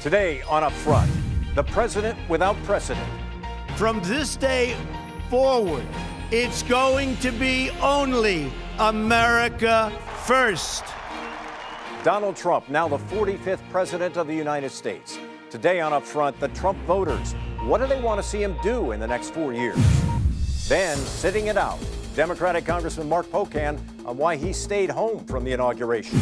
Today on Upfront, the president without precedent. From this day forward, it's going to be only America first. Donald Trump, now the 45th president of the United States. Today on Upfront, the Trump voters. What do they want to see him do in the next 4 years? Then, sitting it out, Democratic Congressman Mark Pocan on why he stayed home from the inauguration.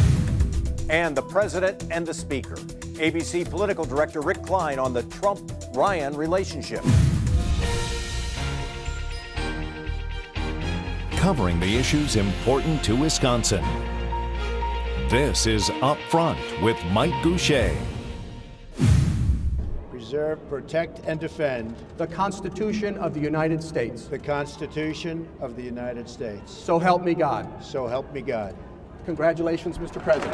And the president and the speaker. ABC political director Rick Klein on the Trump-Ryan relationship. Covering the issues important to Wisconsin. This is Upfront with Mike Goucher. Preserve, protect, and defend the Constitution of the United States. the Constitution of the United States. So help me God. So help me God. Congratulations, Mr. President.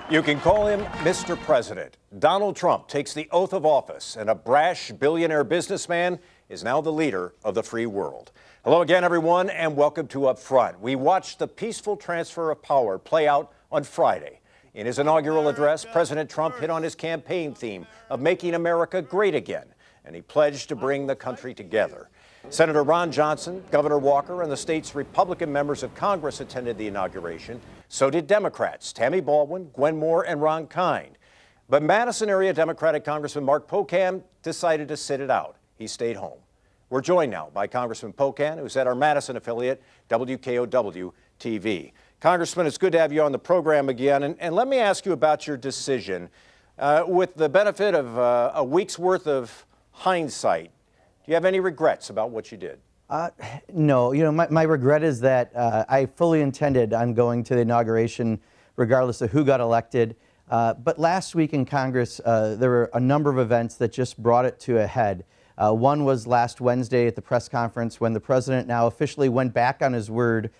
You can call him Mr. President. Donald Trump takes the oath of office, and a brash billionaire businessman is now the leader of the free world. Hello again, everyone, and welcome to Upfront. We watched the peaceful transfer of power play out on Friday. In his inaugural address, President Trump hit on his campaign theme of making America great again, and he pledged to bring the country together. Senator Ron Johnson, Governor Walker, and the state's Republican members of Congress attended the inauguration. So did Democrats Tammy Baldwin, Gwen Moore, and Ron Kind. But Madison area Democratic Congressman Mark Pocan decided to sit it out. He stayed home. We're joined now by Congressman Pocan, who's at our Madison affiliate, WKOW-TV. Congressman, it's good to have you on the program again. And let me ask you about your decision. With the benefit of a week's worth of hindsight, do you have any regrets about what you did? No. You know, my regret is that I fully intended on going to the inauguration regardless of who got elected. But last week in Congress, there were a number of events that just brought it to a head. One was last Wednesday at the press conference when the president now officially went back on his word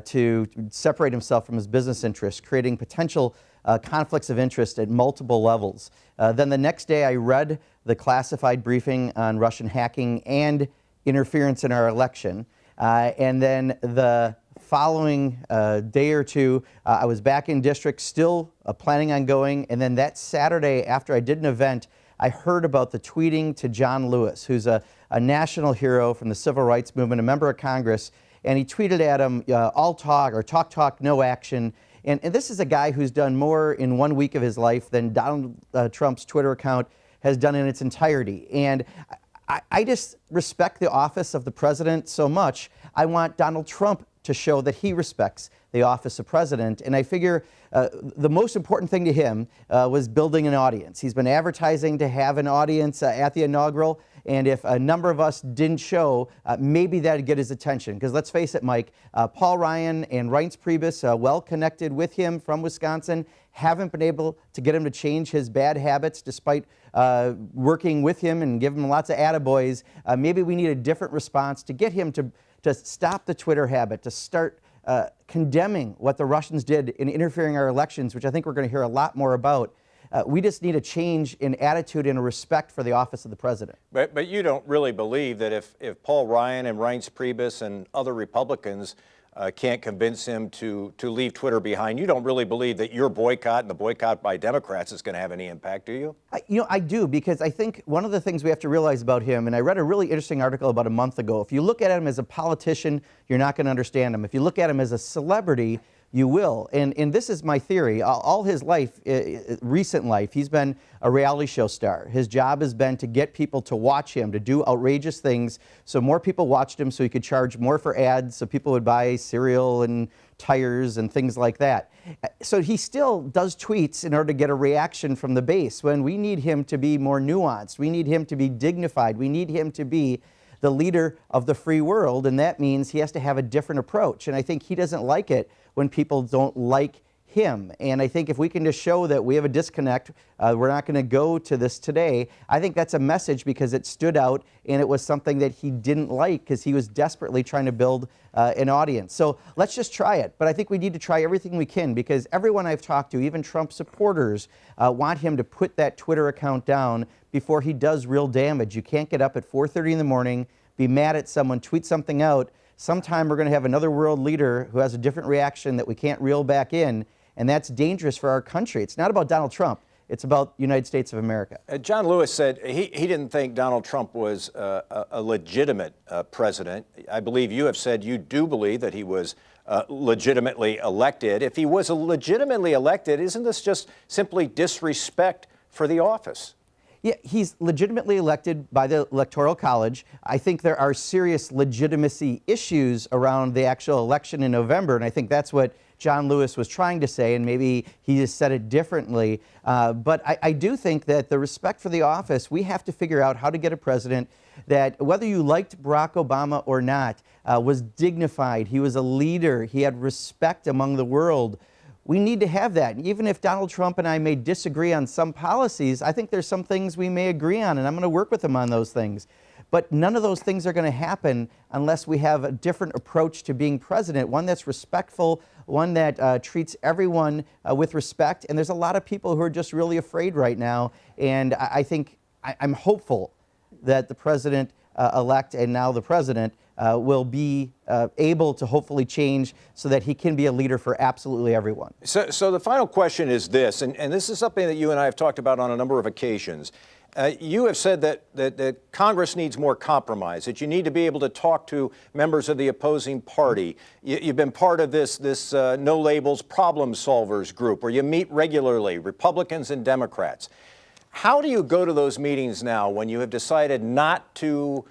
to separate himself from his business interests, creating potential conflicts of interest at multiple levels. Then the next day I read the classified briefing on Russian hacking and interference in our election. And then the following day or two, I was back in district still planning on going. And then that Saturday after I did an event, I heard about the tweeting to John Lewis, who's a national hero from the civil rights movement, a member of Congress. And he tweeted at him, all talk or talk, no action. And this is a guy who's done more in 1 week of his life than Donald Trump's Twitter account has done in its entirety. And I just respect the office of the president so much. I want Donald Trump to show that he respects the office of president. And I figure the most important thing to him was building an audience. He's been advertising to have an audience at the inaugural. And if a number of us didn't show, maybe that'd get his attention. Because let's face it, Mike, Paul Ryan and Reince Priebus, well connected with him from Wisconsin, haven't been able to get him to change his bad habits despite working with him and give him lots of attaboys. Maybe we need a different response to get him to stop the Twitter habit, to start condemning what the Russians did in interfering in our elections, which I think we're going to hear a lot more about. We just need a change in attitude and a respect for the office of the president. But you don't really believe that if Paul Ryan and Reince Priebus and other Republicans can't convince him to leave Twitter behind, you don't really believe that your boycott and the boycott by Democrats is going to have any impact, do you? I do, because I think one of the things we have to realize about him, and I read a really interesting article about a month ago, if you look at him as a politician, you're not going to understand him. If you look at him as a celebrity, you will. And this is my theory. All his life, recent life, he's been a reality show star. His job has been to get people to watch him, to do outrageous things. So more people watched him so he could charge more for ads, so people would buy cereal and tires and things like that. So he still does tweets in order to get a reaction from the base, when we need him to be more nuanced. We need him to be dignified. We need him to be the leader of the free world, and that means he has to have a different approach. And I think he doesn't like it when people don't like him. And I think if we can just show that we have a disconnect, we're not going to go to this today, I think that's a message, because it stood out and it was something that he didn't like because he was desperately trying to build an audience. So let's just try it. But I think we need to try everything we can, because everyone I've talked to, even Trump supporters, want him to put that Twitter account down before he does real damage. You can't get up at 4:30 in the morning, be mad at someone, tweet something out. Sometime we're going to have another world leader who has a different reaction that we can't reel back in. and that's dangerous for our country. It's not about Donald Trump. It's about the United States of America. John Lewis said he didn't think Donald Trump was a legitimate president. I believe you have said you do believe that he was legitimately elected. If he was legitimately elected, isn't this just simply disrespect for the office? Yeah, he's legitimately elected by the Electoral College. I think there are serious legitimacy issues around the actual election in November, and I think that's what John Lewis was trying to say, and maybe he just said it differently. But I do think that the respect for the office, we have to figure out how to get a president that, whether you liked Barack Obama or not, was dignified. He was a leader. He had respect among the world. We need to have that. And even if Donald Trump and I may disagree on some policies, I think there's some things we may agree on, and I'm going to work with him on those things. But none of those things are going to happen unless we have a different approach to being president, one that's respectful, one that treats everyone with respect. And there's a lot of people who are just really afraid right now. And I think I'm hopeful that the president-elect and now the president will be able to hopefully change so that he can be a leader for absolutely everyone. So the final question is this, and this is something that you and I have talked about on a number of occasions. You have said that Congress needs more compromise, that you need to be able to talk to members of the opposing party. You've been part of this No Labels Problem Solvers group where you meet regularly, Republicans and Democrats. How do you go to those meetings now when you have decided not to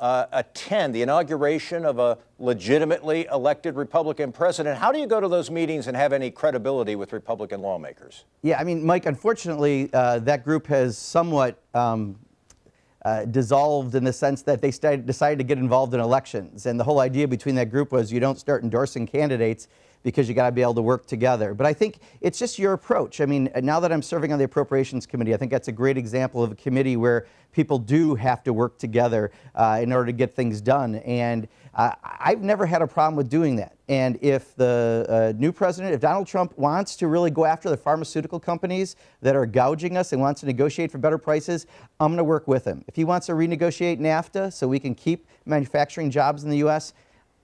attend the inauguration of a legitimately elected Republican president? How do you go to those meetings and have any credibility with Republican lawmakers? Yeah, I mean, Mike, unfortunately, that group has somewhat dissolved in the sense that they decided to get involved in elections. And the whole idea between that group was you don't start endorsing candidates because you got to be able to work together. But I think it's just your approach. I mean, now that I'm serving on the Appropriations Committee, I think that's a great example of a committee where people do have to work together in order to get things done. And I've never had a problem with doing that. And if the new president, if Donald Trump wants to really go after the pharmaceutical companies that are gouging us and wants to negotiate for better prices, I'm going to work with him. If he wants to renegotiate NAFTA so we can keep manufacturing jobs in the U.S.,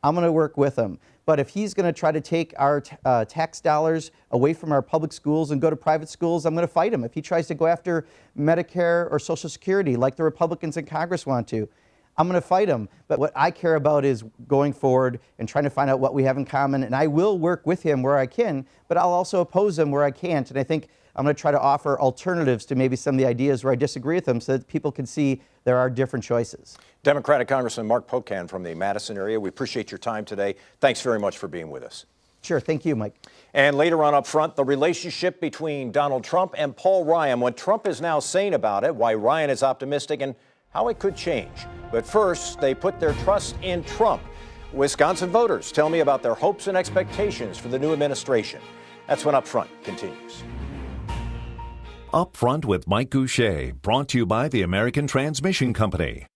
I'm going to work with him. But if he's going to try to take our tax dollars away from our public schools and go to private schools, I'm going to fight him. If he tries to go after Medicare or Social Security like the Republicans in Congress want to, I'm going to fight him. But what I care about is going forward and trying to find out what we have in common. And I will work with him where I can, but I'll also oppose him where I can't. And I think I'm going to try to offer alternatives to maybe some of the ideas where I disagree with him so that people can see there are different choices. Democratic Congressman Mark Pocan from the Madison area, we appreciate your time today. Thanks very much for being with us. Sure. Thank you, Mike. And later on up front, the relationship between Donald Trump and Paul Ryan, what Trump is now saying about it, why Ryan is optimistic, and how it could change. But first, they put their trust in Trump. Wisconsin voters tell me about their hopes and expectations for the new administration. That's when Up Front continues. Up Front with Mike Goucher, brought to you by the American Transmission Company.